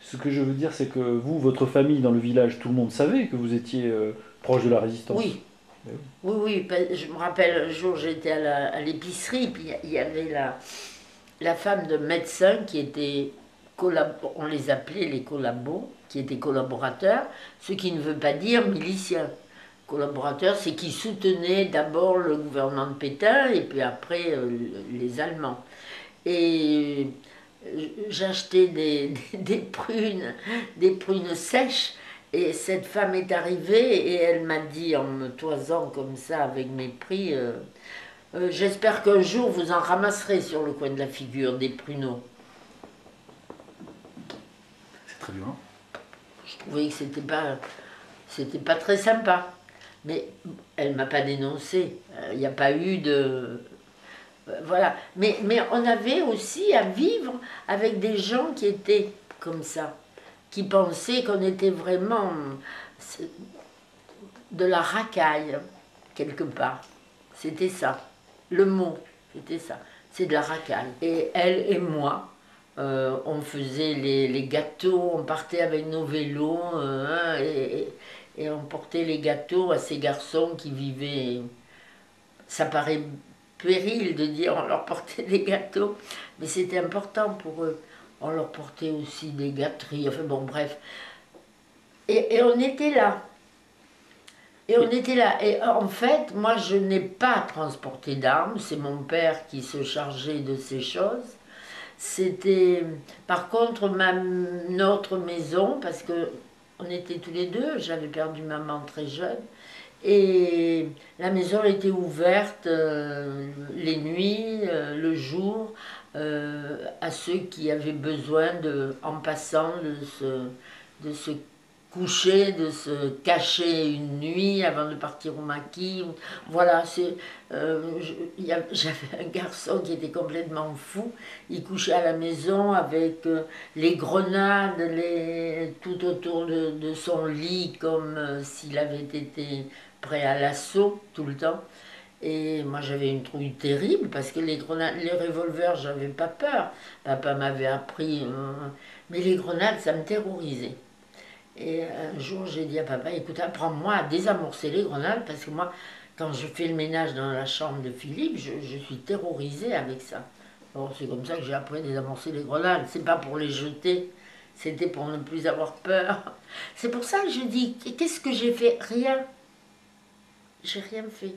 Ce que je veux dire, c'est que vous, votre famille dans le village, tout le monde savait que vous étiez proche de la résistance. Oui, Eh oui. oui, oui. Je me rappelle un jour, j'étais à l'épicerie, puis il y avait la femme de médecin qui était, on les appelait les collabos, qui étaient collaborateurs, ce qui ne veut pas dire miliciens. Collaborateurs, c'est qui soutenaient d'abord le gouvernement de Pétain et puis après les Allemands. Et j'achetais des prunes sèches. Et cette femme est arrivée et elle m'a dit en me toisant comme ça avec mépris, j'espère qu'un jour vous en ramasserez sur le coin de la figure des pruneaux. C'est très violent. Je trouvais que c'était pas très sympa. Mais elle m'a pas dénoncé. Il n'y a pas eu de... Voilà. Mais on avait aussi à vivre avec des gens qui étaient comme ça, qui pensaient qu'on était vraiment de la racaille, quelque part. C'était ça. Le mot, c'était ça. C'est de la racaille. Et elle et moi, on faisait les gâteaux, on partait avec nos vélos et on portait les gâteaux à ces garçons qui vivaient. Ça paraît péril de dire on leur portait des gâteaux, mais c'était important pour eux. On leur portait aussi des gâteries, enfin bon, bref. Et on était là. Et on Et, était là. Et en fait, moi, je n'ai pas transporté d'armes. C'est mon père qui se chargeait de ces choses. C'était, par contre, notre maison, parce que on était tous les deux. J'avais perdu maman très jeune. Et la maison était ouverte les nuits, le jour, à ceux qui avaient besoin, en passant, de se coucher, de se cacher une nuit avant de partir au maquis. Voilà, j'avais un garçon qui était complètement fou. Il couchait à la maison avec les grenades tout autour de son lit, comme s'il avait été prêt à l'assaut tout le temps. Et moi j'avais une trouille terrible parce que les grenades, les revolvers, j'avais pas peur. Papa m'avait appris, mais les grenades, ça me terrorisait. Et un jour j'ai dit à papa, écoute, apprends-moi à désamorcer les grenades parce que moi, quand je fais le ménage dans la chambre de Philippe, je suis terrorisée avec ça. Bon, c'est comme ça que j'ai appris à désamorcer les grenades. C'est pas pour les jeter, c'était pour ne plus avoir peur. C'est pour ça que je dis, qu'est-ce que j'ai fait? Rien. J'ai rien fait.